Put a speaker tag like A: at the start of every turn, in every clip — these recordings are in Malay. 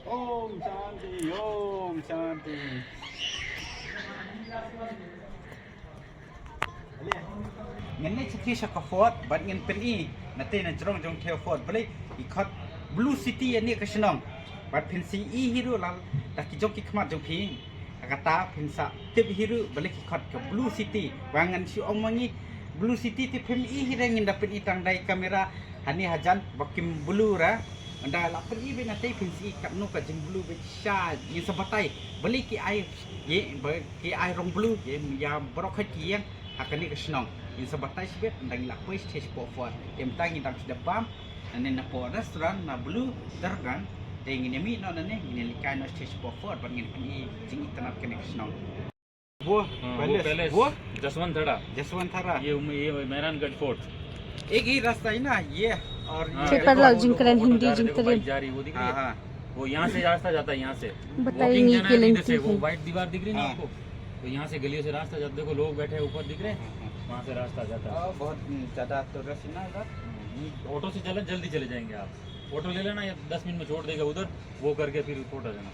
A: Om Shanti, Om Shanti. Ngene ciki saka fort bat ngin pen I nate na jrong jong theo fort balik ikhat blue city ani ka snong bat pen si I hiru lal ta ki jong ki khmat jong phi kata pen sa tip hiru balik ikhat ke blue city wangan si omongi blue city ti pen I hirang ngin dapen I tang dai kamera hani hajan bakim blue ra anda la pen I be nate pen si kat no ka jeng blue be sha ni sabatai balik ki ai ye ki ai rong blue ye ya brok khakiang akan ni kesnong in sabatai sibet ndang la pois stage po for em tangi dang sida bam ane na po restaurant na blue dargan tengi ni mi no na ne ni likai no stage po for ban ngin ni jing itanap kene kesnong वो
B: पैलेस
A: वो
B: जसवंत थरा
A: ये
B: मेहरानगढ़ फोर्ट
A: एक ही रास्ता है ना ये और
C: पेपर लॉग जिंकरन हिंदी जिंकरन
B: जा रही वो दिख रही है
A: हाँ
B: वो यहाँ से रास्ता जाता है यहाँ से
C: बताइए
B: Walking
C: नहीं
B: जाना
C: के
B: है
C: लिंक
B: इधर से वो
C: है।
B: व्हाइट दीवार दिख रही है ना
A: हाँ।
B: आपको तो यहाँ से गलियों से रास्ता जाता देखो लोग बैठे हैं ऊपर दिख रहे हैं वहाँ से रास्ता जाता है
A: बहुत ज्यादा तो रसीना उधर
B: ऑटो से चले जल्दी चले जाएंगे आप ऑटो ले लेना या 10 मिनट में छोड़ देगा उधर वो करके फिर फोटो जाना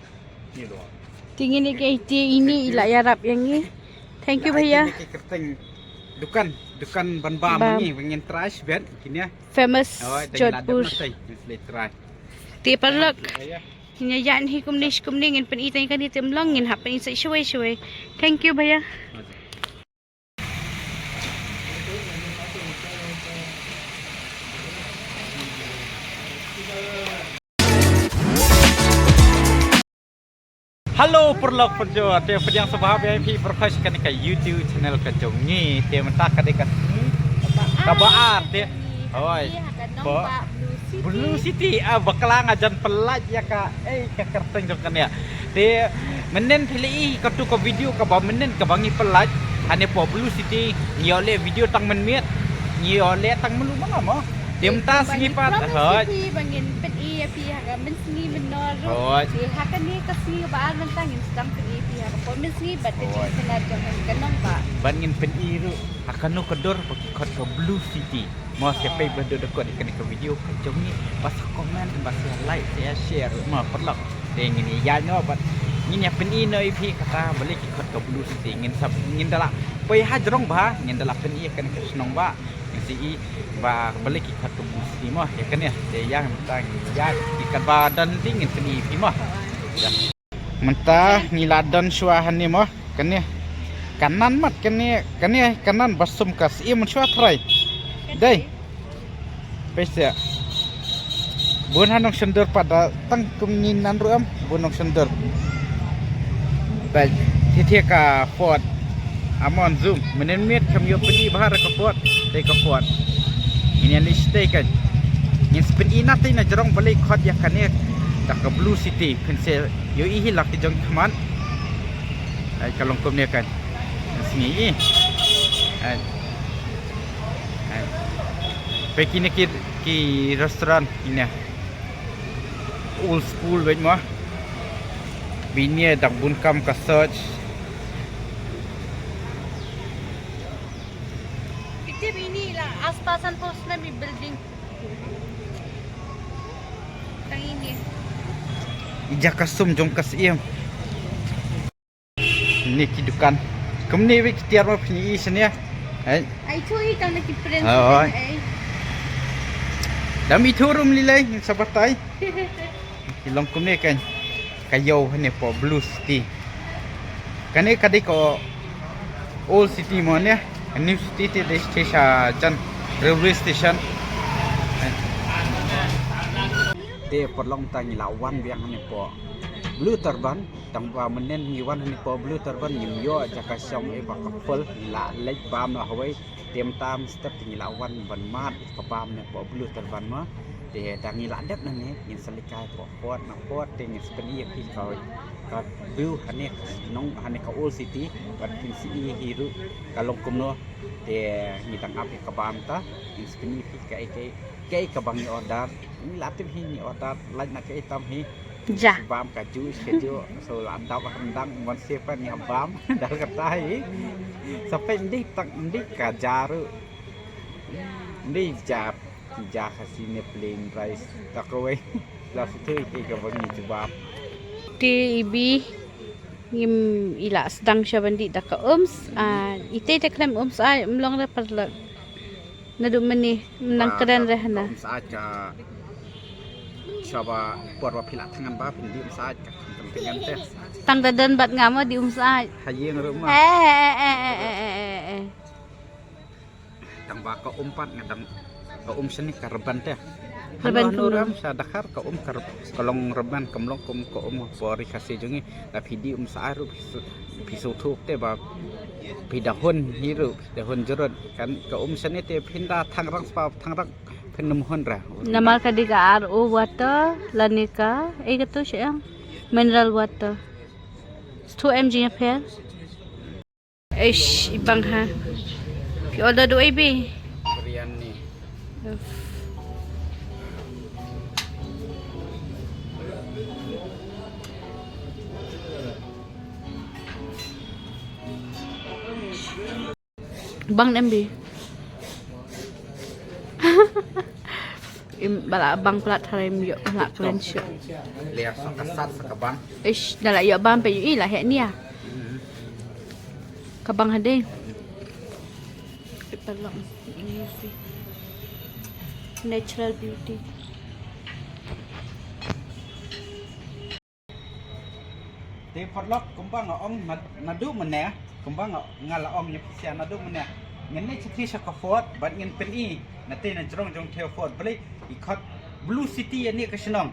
B: ये लो आप
C: tingin ni kay ini ila yarap yang ni. Thank you भैया.
A: दुकान दुकान बनबा
C: Bam.
A: मंगी wengen trash bet kini ya
C: Famous
A: oh
C: Jodhpur.
A: Let's try
C: Ti parlok. Hinya yan hi kum ni ngin pen itay kan item long ngin hapen isay shwe. Thank you भैया.
A: Halo perlok perjo te pedang sebab VIP berkhas kan ke YouTube channel ke jongi te mentak ka dekat kabaar te oi bo Blue City baklang ajan pelaj ya ka ka kerteng jong kan ya te menen pilih ka tu ka video ka ba menen ka bangi pelaj hane po Blue City nyole video tang men miet nyole tang melu mana mo te mentak singipat hoi
C: bangin pen i pi haga men singi men nor.
A: Hoi.
C: Di hakan ni kasi baan men tangin sedang pen i pi haga po men singi bat te
A: Hoi.
C: senar jong kanong ba.
A: Bangin pen iru akan no kedor bagi kot ke Blue City. Mau siapa yang berdua ikan ke video kacau ni pas komen pas like saya share mau perlu dengan ini ya no bat ini pen ino ipi kata balik kot ke Blue City ingin dalam pai hajrong bah ingin dalam pen i akan ke senong ba si ba balik kot ke Blue City mah ya kan ya yang tang ya ikan badan dingin pen i pi mah mentah niladon suahan ni mah kan ya kanan mat kan ya kanan basum kas ia mensuat try đây bây giờ buôn hanong sender pada tang kumnyinan ruam bunong sender baik titik ka fort amon zoom menen miet kami pedi bahar ka fort dei ka fort ini ali stay kan ini spin ina tin na jerong balik khot ya kanek tak ka Blue City pensel yo I hilak ki jong khaman ai kalong kum ne kan sini ai Pergi ni ki restoran ini old school baik mah bini dak bunkam ka search
C: Kita ini lah aspasan pos na mi building. Tang ini.
A: ija kasum jong kas iem ni ki dukan kemni wi tiar ma phni isnya ai
C: Ai chui tang na ki friends.
A: Oi. dami thurum lilai sabatai ilong kumne kan kayo hane po Blue City kane kadi ko old city mo ne new city te station railway station te perlong tangi lawan biang hane po Blue Turban tangwa menen ngiwan hane po Blue Turban nyimyo jaka syong e ba kapel la lek bam na hawai tiêm tam step tingi lawan ban mat kapam ne po Blue Turban ma de tangi ladap na ne in salikai po pot na pot ting speli ki ka view hane nong hane ka old city bat pin si hiru kalong kumno de ni tang ap kabam ta in speli ki kai ka bangi order ni latip hi ni order laj na kai tam hi
C: Ja.
A: bam ka ju schedule so landap rendang mon siapa ni bam dah kata hi sampai ndi ka jaru ndi ja kasih ne plain rice tak kowe la situ ke ka bangi jubab
C: Ti ibi ngim ila sedang siya bandi da ka ite ta klam ay mlong ra parla nadu mani nang keren ra na
A: saat ka coba buat pilat tangan ba pindi saat ka dengan teh
C: tang dadan bat ngamo di ay
A: hayeng rumah
C: eh
A: tang ba ka umpat ngadam ka seni karban teh
C: Reban
A: nuram sa dakar ka kalong reban kamlong ka pori kasih jungi da pidi saaru pisu thuk te ba pidahun hiru dahun jerot kan ka seni te pinda thangrang penum honra
C: namal ka di ka RO water lanika gato siya mineral water 2 mg per ish ibang ha ki order do ibi
A: biryani
C: bang MB bala bang plat harim yo nak keren syo
A: lihat sakasat sakabang
C: ish dala yo bang pe yu lah hek ni ah kabang hade ipalong easy natural beauty
A: te podlok kumbang ong nadu meneh kumbang ngala ong nyepsia nadu meneh ngene citi sakafot bat ngin peni nate na jrong jong theofot beli ikhat blue city ani ka snong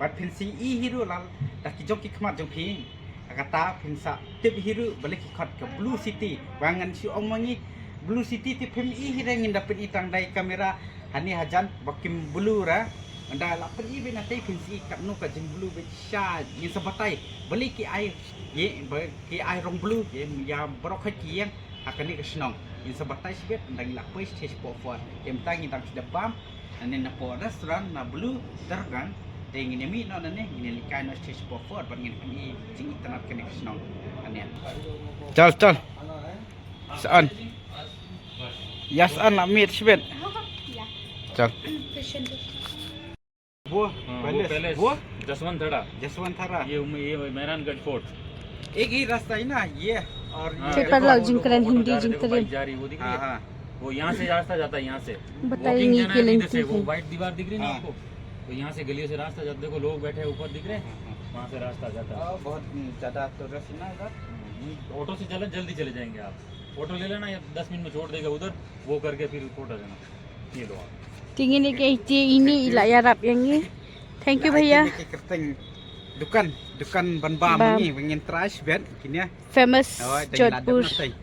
A: bat pensi hiru lal taki joki khmat jong phi akata pensa tip hiru beli ikhat ke blue city wangan si ong mangi blue city ti pem hireng ngin dapat itang dai kamera hani hajan bakim blue ra anda la pergi be nate pensi kat nu ka jeng blue be sha ngin sabatai beli ki ai ye ki ai rong blue ye ya brok kieng akan ni ka snong in sabatai sibet ndang la poi stage for em tangi tang sedapam ane na po restoran na blue dargan te ngine mi no nane ngine likai no stage for bangin ni jing internet connection ane chal saan yes an la meet sibet chal वो
B: पैलेस
A: वो जसवंत थारा
B: ये मेहरानगढ़ फोर्ट
A: एक ही रास्ता है ना ये और
C: पेपर लग जिन करें हिंदी जिन करें
B: जा रही वो दिख रही है
A: हाँ
B: वो यहाँ से रास्ता जाता है यहाँ से
C: बताइए कि
B: इधर से वो
C: लेंथ
B: व्हाइट दीवार दिख रही है ना
A: हाँ।
B: आपको तो यहाँ से गलियों से रास्ता जाता देखो लोग बैठे हैं ऊपर दिख रहे हैं वहाँ से रास्ता जाता है
A: बहुत ज्यादा तो रश ना इधर
B: ऑटो से चले जल्दी चले जाएंगे आप ऑटो ले लेना या 10 मिनट में छोड़ देगा उधर वो करके फिर फोटो जाना ये लो आप
C: tingin ni kay ini ila yarap yang ni thank you भैया
A: दुकान ban-ban
C: Bam.
A: ni pengen try bet kini ya
C: famous Jodhpur
A: try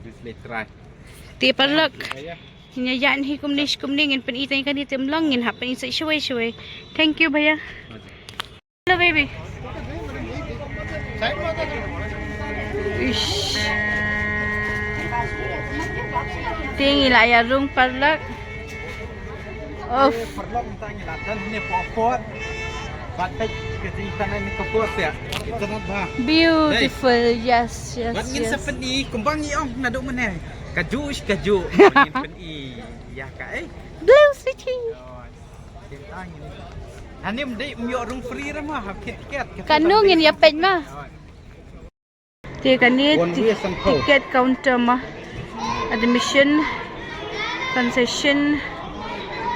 C: ti parlok nya yan hi kumning in pen itay kan item long in happen sa shwe thank you भैया hello baby ish ting ila yarung parlok of
A: perlu tanya latan ni popot batik kejitan ni popot ya internet ba
C: beautiful yes
A: bat ngin sa peni kumbang i ong naduk meneh kaju ngin peni ya ka
C: blue city
A: Hanim dei myo rung free ra ma hapit tiket
C: kanungin ya pen ma ti kanit
A: One way some code.
C: ticket counter ma admission concession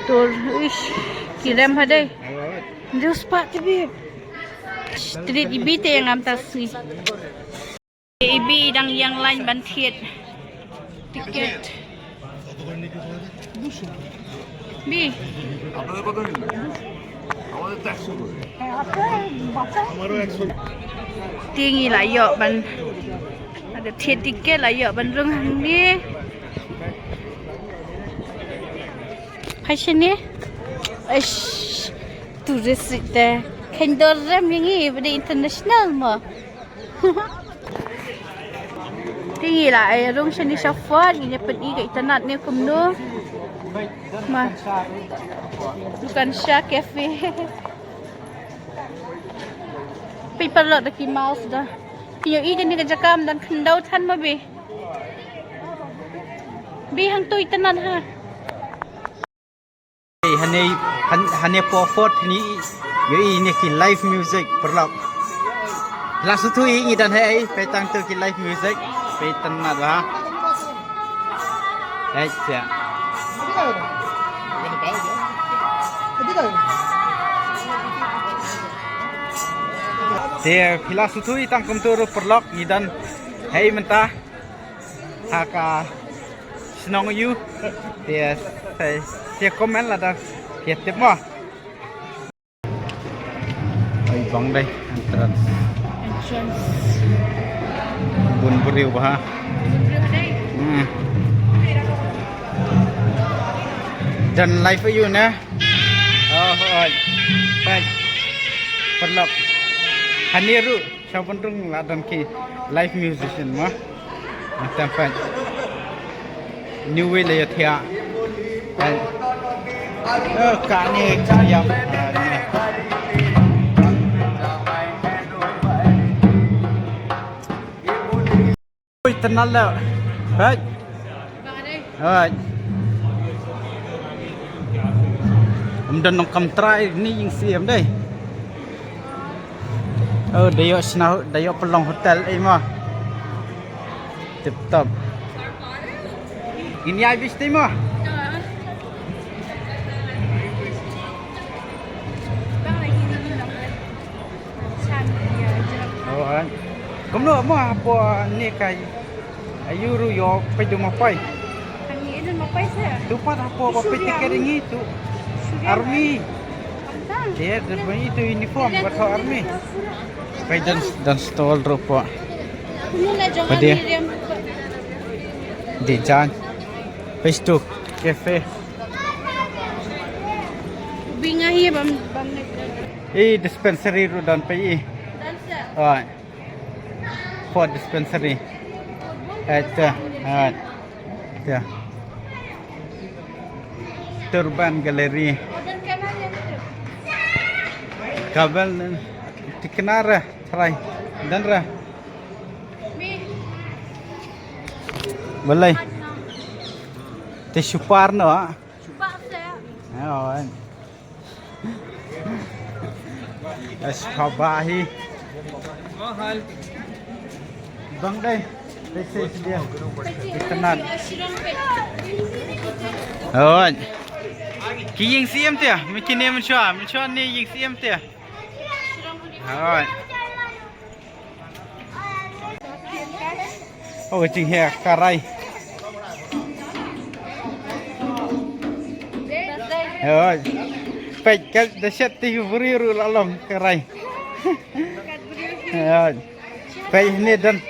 C: tour ish kiram hadai Deus pak tibi street ibi te yang amtas ni ibi dang yang lain ban thiet tiket bi tinggi lah yo ban ada thiet tiket lah yo ban rung ni fashion ni ish tourist ite kendoram yang ni pada international mo tinggi lah ay rung siya ni Shafat ini pergi ke internet ni kumno ma bukan Shah Cafe people lot lagi mouse dah iyo i ni kajakam dan kendau than ma be hang tu internet ha
A: hane popot ni yo ini ki live music perlak Langsung tu ini dan hai petang tu ki live music petan mat ba. Sia. Dia pila sutui tangkum tu perlok ni dan hai mentah haka senong you dia saya komen lah dah dia tip mah. Ai bang dai antara
C: Entrance.
A: bun beriu bah. Dan live you na. Oh, baik. Perlok. Haniru siapandung ladan ki live musician mah. Macam new way le thia. Kani yang oi tenal lah. Baik. Baik. Dan nong kam try ni yang siam deh. Dayo senau dayo pelong hotel mah. Tip-top. Ini habis ni mah. Kamu nak apa ni kai? Ayu ru yo pe do mapai.
C: Kani ini mapai saya.
A: Tu pat apa tiket ini tu. Army. Dia depan itu uniform buat army. Kai dan stall rupa. Pada di jalan Facebook cafe
C: bingahi bam
A: dispensary ru dan pi for dispensary Turban Gallery kabel dikenara try dan ra boleh te supar no Ashabahi mahal bang dai pese dia ditenan ki ying siam tia mikine menchua ni ying siam tia jing he karai pek kat dasyat ti beriru lalong karai pek ni dan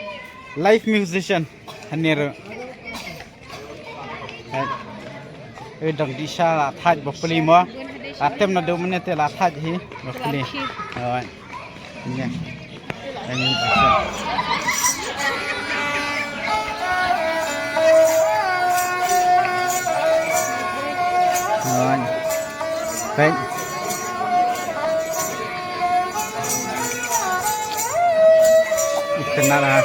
A: live musician haniru dang disha thaj bapli mo atem na do mene te la thaj hi bapli ini baik kenal lah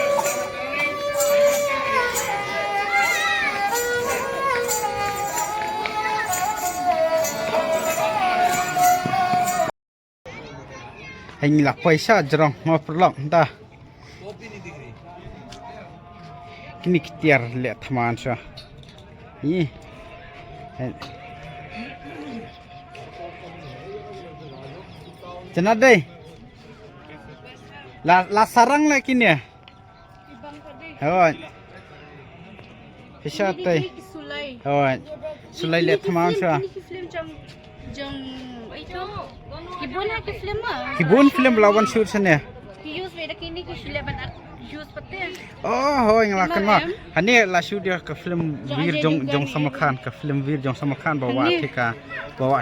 A: inilah paisa jerong mau perlok dah kini ketiar lihat teman saya ini Cenat deh. La sarang lah kini ya. Bisa teh. Sulai lihat teman saya. Kibun film lawan shoot sana. Yang lakukan mah. Hani lah shoot dia ke film Wir Jong sama Khan ke film Wir Jong sama Khan bawa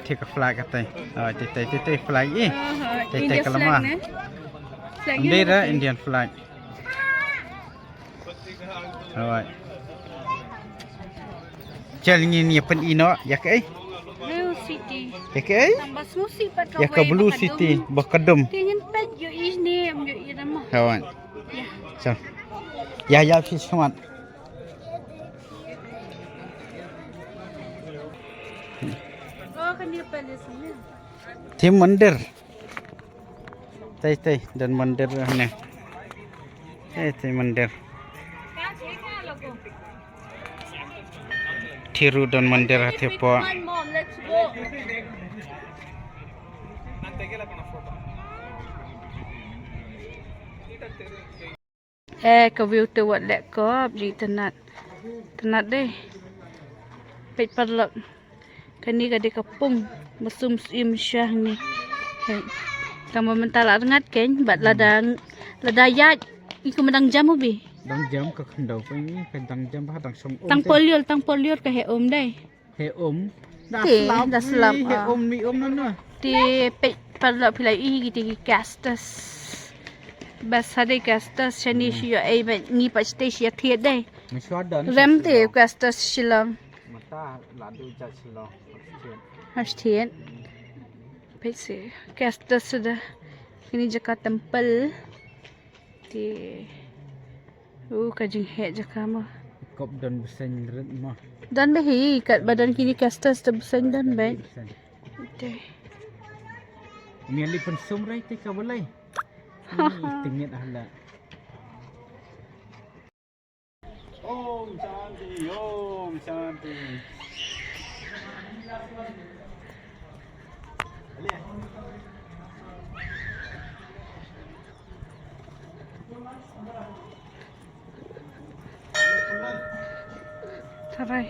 A: ke flag katanya. Tete flag ini. Tete kelama. Bendera Indian flag. Jalan ni pen ino ya ke?
C: Blue City.
A: Ya ke?
C: Tambah susi pat
A: Ya ke Blue City Bakadum.
C: Tingin pet yo is ni yo irama.
A: Kawan.
C: Ya.
A: So. Ya fismat.
C: Kan dia palace ni.
A: Tim mandir. Tai dan mandir ni. Itu mandir. Thiru dan mandir hati po.
C: Ke view tu wat lek ko beri tenat. Tenat deh. Pet parlok. Kani ka di kapung mesum sim syah ni. Kamu mentala ngat ken bat ladang ladayat iku medang jam ubi.
A: Dang jam ke kendau ko ini kan dang jam bah dang som.
C: Tang polior ka he dai.
A: He dah
C: Okey,
A: selam.
C: dah selam,
A: He
C: ah.
A: ni nana.
C: Di pet parlok pilai gitu castus. Bas hari castus shani shio ai bet ngi pa station thiet dai.
A: Miswadan.
C: Rem te castus shilang.
A: Mata ladu jat silo.
C: Harus thiet. Pet se castus sudah. Ini jaka temple. Di kajing he jaka mah.
A: Kop dan besen red mah.
C: Dan behi kat badan kini castus terbesan dan baik. Deh.
A: Miali pun sumrai te ka balai. Ini tingit ahla. Om Shanti, Om Shanti.
C: Tarai.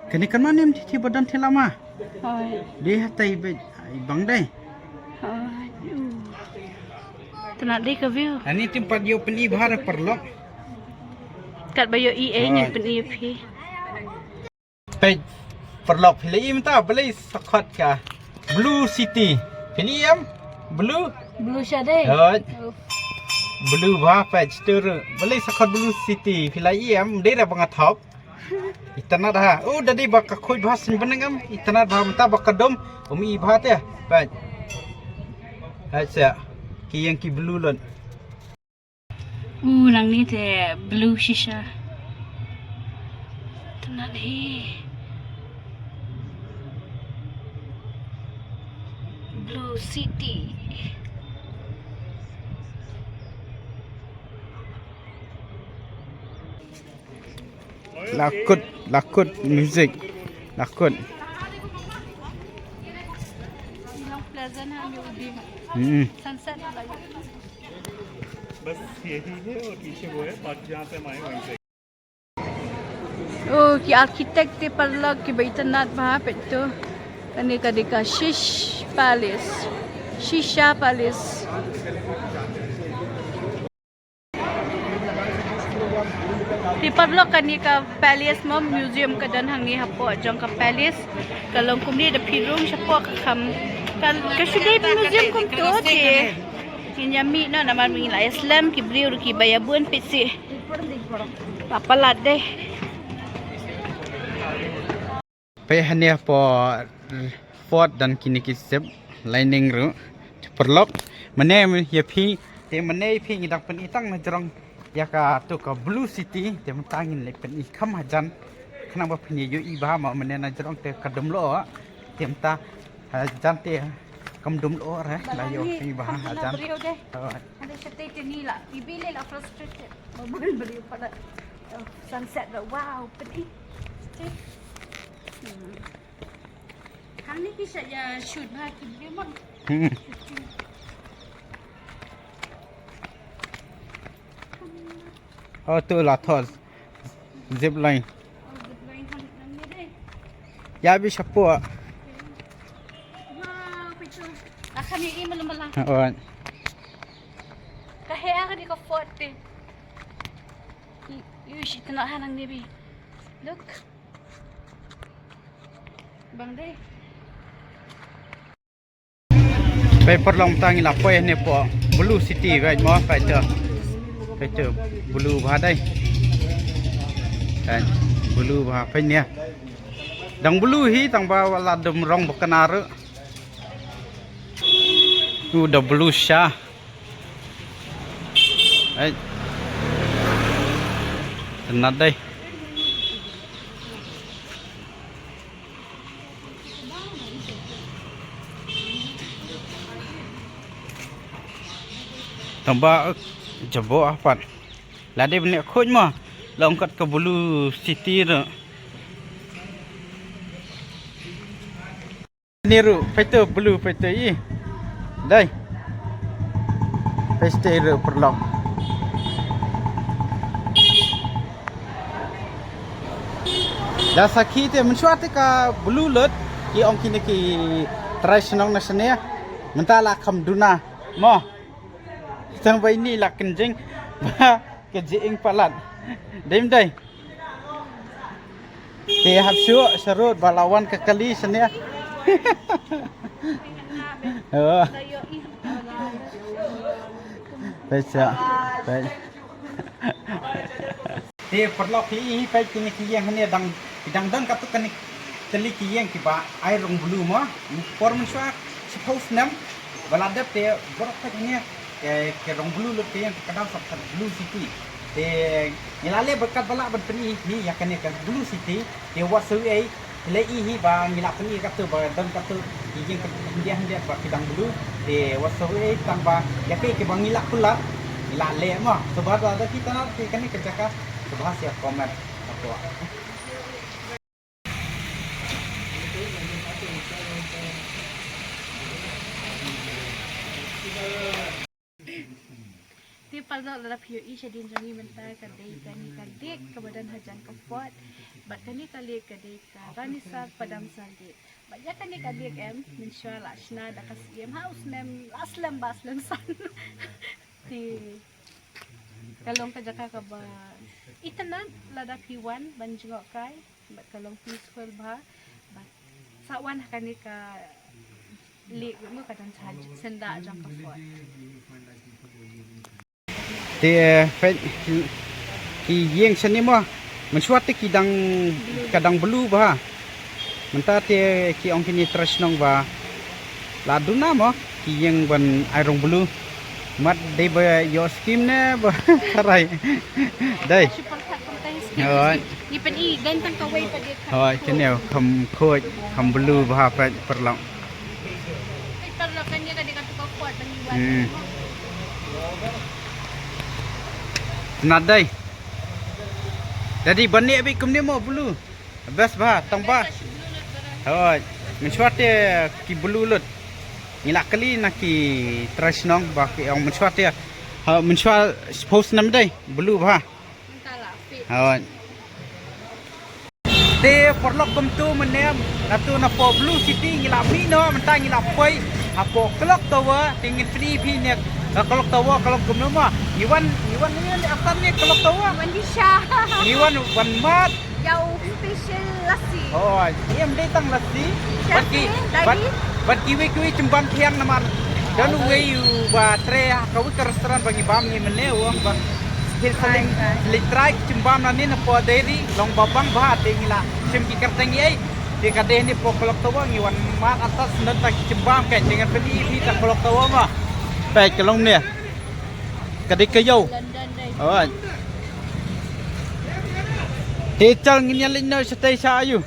A: Kani kan mana di badan telama?
C: Hai.
A: Dia hatai bang dai.
C: Aduh. Tenat deh ke view.
A: Ani tempat yo peni bahar perlok.
C: Kat bayo EA nya pen EP.
A: Pe perlok pilih minta beli sakot ka. Blue City. Pilih Blue.
C: Blue shade.
A: Hot. Blue bah patch tur. Beli sakot Blue City. Pilih dia dah bangat top. Itana dah. Oh dadi baka khoi bah sin benengam. Itana dah minta baka dom. Umi bah teh. Patch. Acha. Ki yang ki blue lon.
C: Nang ni teh blue shisha. Tenat ni. Blue City.
A: Lakut music. Lakut.
C: Long Plaza na ambil ubi. Sunset lagi.
D: बस यही है और पीछे वो है बाकी जहाँ से हम आए वहीं से
C: Oh, ki arkitek te parlok ki baitanat bah petto. Kani kadika Shish Palace. Shisha Palace. Di parlok kani ka palace mo museum ka dan hangi hapo jong ka palace. Kalong kumni da pirung siya ka kam. Kan kasuday museum kum to ti. Kinyami na naman mingila Islam ki briur ki bayabun pitsi. Papalat deh.
A: Pehania po Ford dan kini kisep lining ru perlok mane ya pi te mane pi ngidak pen itang na jerong ya ka tu ka Blue City te mentangin le pen i kham hajan khana ba pen yu i ba ma mane na jerong te kadum lo te mta hajan te kam dum lo ra la yo pi ba hajan
C: Ada cerita ni lah. Ibili lah frustrated. Babul beli pada sunset dah. Wow, pedih. Hang ni kisah ya shoot bah kibli mon.
A: Oh tu lah thos zip line ya bi sapo
C: Wow, betul. Akan ni malam-malam.
A: oh
C: Kahea ka di ka forte. Yush, tengok hanang ni bi. Look. Bang deh.
A: ไปปลองตังอีหลับไปเนี่ยปอบลูซิตี้ไปมอไปเจอบลูพาได้บลูพาไปเนี่ยดังบลูฮีตังบาวลาดมรองบกนารุดูดับบลูชานัดได้ tambah jabo apa lade benda khoj mah longkat ke Blue City tu ni ru peto blue peto i dai peste ru perlok dah sakit te mensuat ka blue lot ki ong kini ki tradisional nasional mentala kham duna mo sampai ini lah kenjing ba kejing palat dem dai te hapsu sarut balawan ke kali senia oh baca baik te perlok hi pai kini kiyang hanya dang katu kani teli kiyang kiba air rong blue mo por mensua suppose nam baladap te borok hanya ke rong blue lu te yang kadang sab Blue City te ngilale berkat balak berpeni ni yakane ke Blue City te wasu ai le hi ba ngilak ni katu ba dan katu kiyang dia ba kidang blue te wasu ai tambah yakai ke bangilak pula ngilale mo sebab ada kita nak kani kerjaka sebab ya komen apa
C: Di paldo la pio isha din jani mentar kadai kani kadik kebadan hajan kefot bat kani kali kadai ka ranisa padam sandi banyak kani kadik em mensya lashna da kasiem haus nem aslam baslam san ti kalong kajaka ka ba itanan lada piwan banjgo kai bat kalong peaceful ba bat sawan kani ka lik mo kadang senda jang kefot
A: te ki yeng seni mo mensuat ki kadang blue ba menta te ki ong kini tresnong ba laduna mo ki yeng ban airong blue mat dei ba yo skim ne ba karai dai oi
C: ni pen i dan tang kawai pa dia
A: oi keneu kham khoj kham blue ba pa perlong
C: perlong kan dia kadang tu kuat bang iwan
A: nadai jadi banik bi kumni mo blue best ba tangba oi mensuat ki blue lut ngilak kali nak ki trasnong ba ki ong mensuat mensuat suppose nam dai blue ba
C: entahlah fit
A: oi te porlok kum tu menem natu na po Blue City ngilak mi no mentang ngilak poi apo klok tawa tingin free pi ne kalau tawa kalau kum no ma iwan ni akan ni kalau tawa
C: Manisha
A: iwan wan mat
C: jauh special lassi
A: ohiem dei tang lasi bat kiwi cembam tiang naman dan we you ba tre ka wi ka restoran bagi bam ni mene wong ba skill saling litrai cembam nani na po dairy long babang ba tingila sim ki kerteng ai di kadeh ni po kolok tawa ngiwan mat atas nan tak cembam ka dengan peli di tak kolok tawa ma pai kelong ni kadeh kayau
C: London dai
A: oh Tecal ngini alin no stay sa ayu.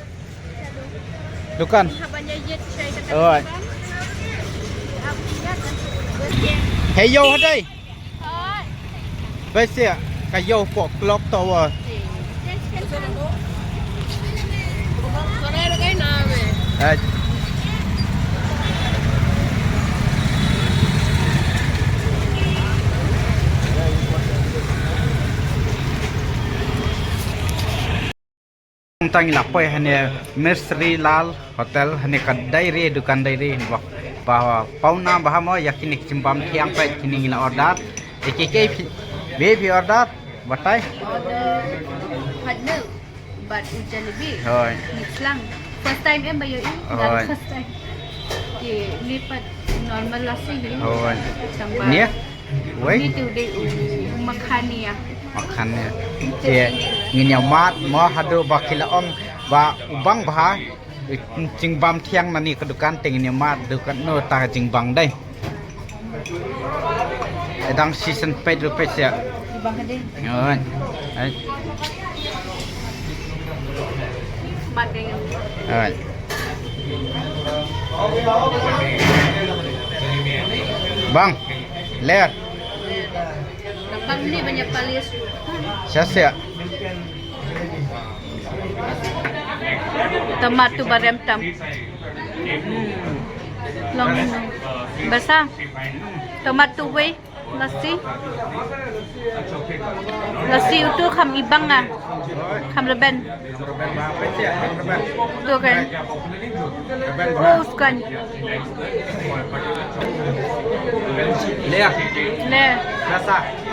A: Dukan.
C: habanya jet saya kata
A: Oh. Heyo hadai.
C: oh
A: Besia kayo po clock tower.
C: sore lagi name
A: Eh. Tang lapai hanya Mesri Lal Hotel hanya kedai re dukan dai bahwa pauna bahamo yakin cimbam tiang pe kini ngila order ekeke baby order batai
C: order partner but ujan lebih
A: Hoi.
C: mix lang first time em bayo ini
A: Hoi.
C: first time lipat normal lassi ni
A: Hoi.
C: tambah
A: Ni
C: ini
A: wei
C: tu dia makan ni ya
A: makannya dia nginya mat mo hadu bakilaong ba ubang bah cimbam tiang nani kedukan tingnya mat dukan no ta cimbang dai edang season paid rupiah ya
C: di bangka dia
A: Hoi.
C: mat dengan
A: Hoi. Bang, ler.
C: Kapag ni banyak palis.
A: Siya.
C: Tomato baremtam. Long basa. Tomato way nasi. Nasi itu kam ibang nga. Kam reben. Itu kan. Oh, kan.
A: Lea.
C: Le.
A: Rasa.